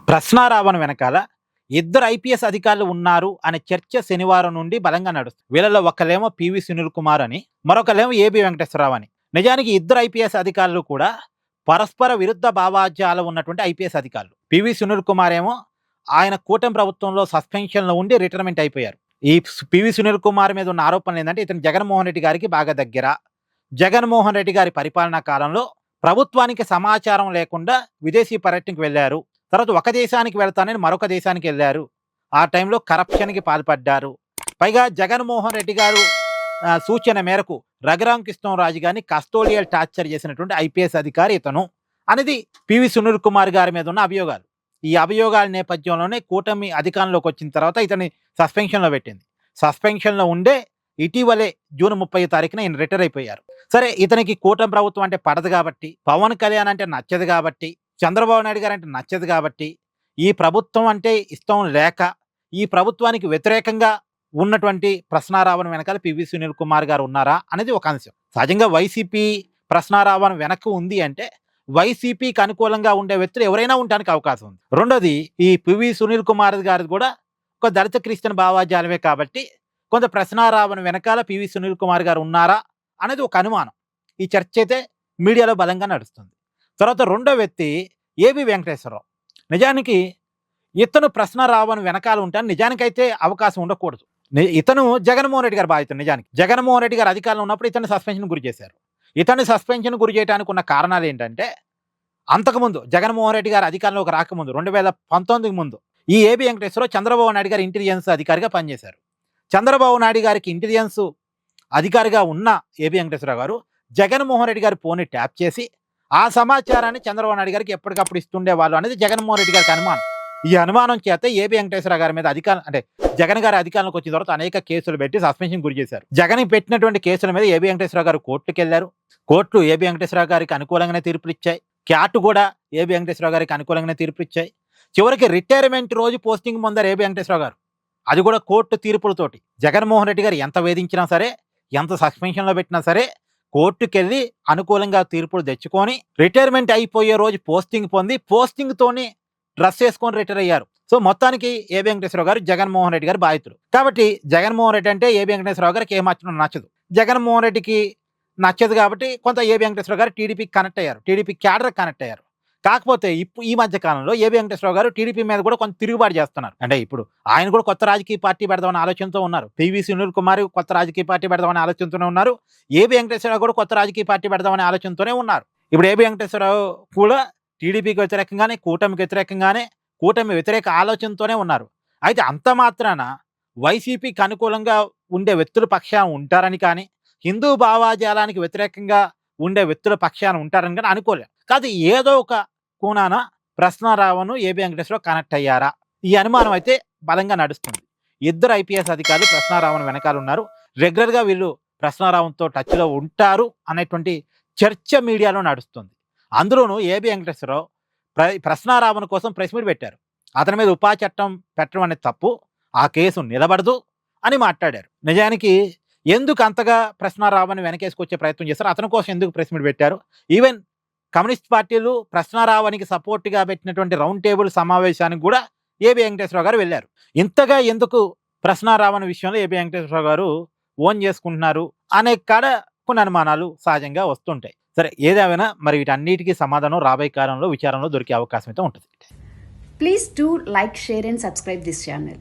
ప్రశ్నారావణ వెనకాల ఇద్దరు ఐపీఎస్ అధికారులు ఉన్నారు అనే చర్చ శనివారం నుండి బలంగా నడుస్తుంది. వీళ్ళలో ఒకళ్ళేమో పివి సునీల్ కుమార్ అని, మరొకళ్ళేమో ఏబి వెంకటేశ్వరరావు అని. నిజానికి ఇద్దరు ఐపీఎస్ అధికారులు కూడా పరస్పర విరుద్ధ భావాజాలు ఉన్నటువంటి ఐపీఎస్ అధికారులు. పివి సునీల్ కుమార్ ఏమో ఆయన కూటమి ప్రభుత్వంలో సస్పెన్షన్లో ఉండి రిటైర్మెంట్ అయిపోయారు. ఈ పివి సునీల్ కుమార్ మీద ఉన్న ఆరోపణలు ఏంటంటే ఇతను జగన్మోహన్ రెడ్డి గారికి బాగా దగ్గర. జగన్మోహన్ రెడ్డి గారి పరిపాలనా కాలంలో ప్రభుత్వానికి సమాచారం లేకుండా విదేశీ పర్యటనకు వెళ్ళారు. తర్వాత ఒక దేశానికి వెళ్తానని మరొక దేశానికి వెళ్ళారు. ఆ టైంలో కరప్షన్కి పాల్పడ్డారు. పైగా జగన్మోహన్ రెడ్డి గారు సూచన మేరకు రఘురామ కృష్ణరాజు గారిని కస్టోడియల్ టార్చర్ చేసినటువంటి ఐపీఎస్ అధికారి ఇతను అనేది పివి సునీల్ కుమార్ గారి మీద ఉన్న అభియోగాలు. ఈ అభియోగాల నేపథ్యంలోనే కూటమి అధికారంలోకి వచ్చిన తర్వాత ఇతన్ని సస్పెన్షన్లో పెట్టింది. సస్పెన్షన్లో ఉండే ఇటీవలే జూన్ 30 తారీఖున ఈయన రిటైర్ అయిపోయారు. సరే, ఇతనికి కూటమి ప్రభుత్వం అంటే పడదు కాబట్టి, పవన్ కళ్యాణ్ అంటే నచ్చదు కాబట్టి, చంద్రబాబు నాయుడు గారు అంటే నచ్చదు కాబట్టి, ఈ ప్రభుత్వం అంటే ఇష్టం లేక ఈ ప్రభుత్వానికి వ్యతిరేకంగా ఉన్నటువంటి ప్రశ్నారావణ వెనకాల పివి సునీల్ కుమార్ గారు ఉన్నారా అనేది ఒక అంశం. సహజంగా వైసీపీ ప్రశ్నారావణ వెనక ఉంది అంటే వైసీపీకి అనుకూలంగా ఉండే వ్యక్తులు ఎవరైనా ఉండడానికి అవకాశం ఉంది. రెండోది, ఈ పివి సునీల్ కుమార్ గారిది కూడా ఒక దళిత క్రిస్టియన్ భావాజాలమే కాబట్టి కొంత ప్రశ్నారావణ వెనకాల పివి సునీల్ కుమార్ గారు ఉన్నారా అనేది ఒక అనుమానం. ఈ చర్చ అయితే మీడియాలో బలంగా నడుస్తుంది. తర్వాత రెండో వ్యక్తి ఏబి వెంకటేశ్వరరావు. నిజానికి ఇతను ప్రశ్నారావణ వెనకాల ఉంటాను నిజానికైతే అవకాశం ఉండకూడదు. ఇతను జగన్మోహన్ రెడ్డి గారి బాధ్యత. నిజానికి జగన్మోహన్ రెడ్డి గారు అధికారంలో ఉన్నప్పుడు ఇతన్ని సస్పెన్షన్ గురి చేశారు. ఇతన్ని సస్పెన్షన్ గురి చేయడానికి ఉన్న కారణాలు ఏంటంటే, అంతకుముందు జగన్మోహన్ రెడ్డి గారు అధికారంలోకి రాకముందు 2019 ముందు ఈ ఏబి వెంకటేశ్వరరావు చంద్రబాబు నాయుడు గారి ఇంటెలిజెన్స్ అధికారిగా పనిచేశారు. చంద్రబాబు నాయుడు గారికి ఇంటెలిజెన్స్ అధికారిగా ఉన్న ఏబి వెంకటేశ్వరరావు గారు జగన్మోహన్ రెడ్డి గారి ఫోన్ని ట్యాప్ చేసి ఆ సమాచారాన్ని చంద్రబాబు నాయుడు గారికి ఎప్పటికప్పుడు ఇస్తుండేవాళ్ళు అనేది జగన్మోహన్ రెడ్డి గారికి అనుమానం. ఈ అనుమానం చేత ఏబి వెంకటేశ్వరరావు గారి మీద అధికారం అంటే జగన్ గారి అధికారంలోకి వచ్చిన తర్వాత అనేక కేసులు పెట్టి సస్పెన్షన్ గురి చేశారు. జగన్ పెట్టినటువంటి కేసుల మీద ఏబి వెంకటేశ్వరరావు గారు కోర్టుకు వెళ్లారు. కోర్టులు ఏబి వెంకటేశ్వరరావు గారికి అనుకూలంగానే తీర్పులు ఇచ్చాయి. క్యాట్ కూడా ఏబి వెంకటేశ్వరరావు గారికి అనుకూలంగానే తీర్పులు ఇచ్చాయి. చివరికి రిటైర్మెంట్ రోజు పోస్టింగ్ పొందారు ఏబి వెంకటేశ్వరరావు గారు. అది కూడా కోర్టు తీర్పులతోటి. జగన్మోహన్ రెడ్డి గారు ఎంత వేధించినా సరే, ఎంత సస్పెన్షన్లో పెట్టినా సరే, కోర్టుకెళ్ళి అనుకూలంగా తీర్పులు తెచ్చుకొని రిటైర్మెంట్ అయిపోయే రోజు పోస్టింగ్ పొంది పోస్టింగ్తోనే డ్రెస్ వేసుకొని రిటైర్ అయ్యారు. సో మొత్తానికి ఏబి వెంకటేశ్వరరావు గారు జగన్మోహన్ రెడ్డి గారు బాధితులు. కాబట్టి జగన్మోహన్ రెడ్డి అంటే ఏబి వెంకటేశ్వరరావు గారికి ఏమాత్రం నచ్చదు. జగన్మోహన్ రెడ్డికి నచ్చదు కాబట్టి కొంత ఏబి వెంకటేశ్వరరావు గారు టీడీపీకి కనెక్ట్ అయ్యారు. టీడీపీ క్యాడర్ కనెక్ట్ అయ్యారు. కాకపోతే ఇప్పుడు ఈ మధ్య కాలంలో ఏబి వెంకటేశ్వరరావు గారు టీడీపీ మీద కూడా కొంత తిరుగుబాటు చేస్తున్నారు. అంటే ఇప్పుడు ఆయన కూడా కొత్త రాజకీయ పార్టీ పెడదామని ఆలోచనతో ఉన్నారు. పివి సునీల్ కుమార్ కొత్త రాజకీయ పార్టీ పెడదామని ఆలోచనతోనే ఉన్నారు. ఏబి వెంకటేశ్వరరావు కూడా కొత్త రాజకీయ పార్టీ పెడదామని ఆలోచనతోనే ఉన్నారు. ఇప్పుడు ఏబి వెంకటేశ్వరరావు కూడా టీడీపీకి వ్యతిరేకంగానే, కూటమికి వ్యతిరేకంగానే, కూటమి వ్యతిరేక ఆలోచనతోనే ఉన్నారు. అయితే అంత మాత్రాన వైసీపీకి అనుకూలంగా ఉండే వ్యక్తుల పక్షాన ఉంటారని కానీ, హిందూ భావాజాలానికి వ్యతిరేకంగా ఉండే వ్యక్తుల పక్షాన ఉంటారని కానీ అనుకోలేదు. కాదు, ఏదో ఒక కోణాన ప్రశ్నారావణ్ ఏబి వెంకటేశ్వరరావు కనెక్ట్ అయ్యారా? ఈ అనుమానం అయితే బలంగా నడుస్తుంది. ఇద్దరు ఐపీఎస్ అధికారులు ప్రశ్నారావణ్ వెనకాల ఉన్నారు. రెగ్యులర్గా వీళ్ళు ప్రశ్నారావణ్తో టచ్లో ఉంటారు అనేటువంటి చర్చ మీడియాలో నడుస్తుంది. అందులోనూ ఏబి వెంకటేశ్వరరావు ప్రశ్నారావణ్ కోసం ప్రెస్ మీట్ పెట్టారు. అతని మీద ఉపా చట్టం పెట్టడం అనేది తప్పు, ఆ కేసు నిలబడదు అని మాట్లాడారు. నిజానికి ఎందుకు అంతగా ప్రశ్నారావణ్ వెనకేసుకొచ్చే ప్రయత్నం చేస్తారు? అతని కోసం ఎందుకు ప్రెస్ మీట్ పెట్టారు? ఈవెన్ కమ్యూనిస్ట్ పార్టీలు ప్రశ్నారావణ్కి సపోర్ట్గా పెట్టినటువంటి రౌండ్ టేబుల్ సమావేశానికి కూడా ఏబి వెంకటేశ్వరరావు గారు వెళ్ళారు. ఇంతగా ఎందుకు ప్రశ్నారావణ్ విషయంలో ఏబి వెంకటేశ్వరరావు గారు ఓన్ చేసుకుంటున్నారు అనే కాడ కొన్ని అనుమానాలు సహజంగా వస్తుంటాయి. సరే, ఏదేమైనా మరి వీటన్నిటికీ సమాధానం రాబోయే కాలంలో విచారణలో దొరికే అవకాశం అయితే ఉంటుంది. Please do like, share and subscribe this channel.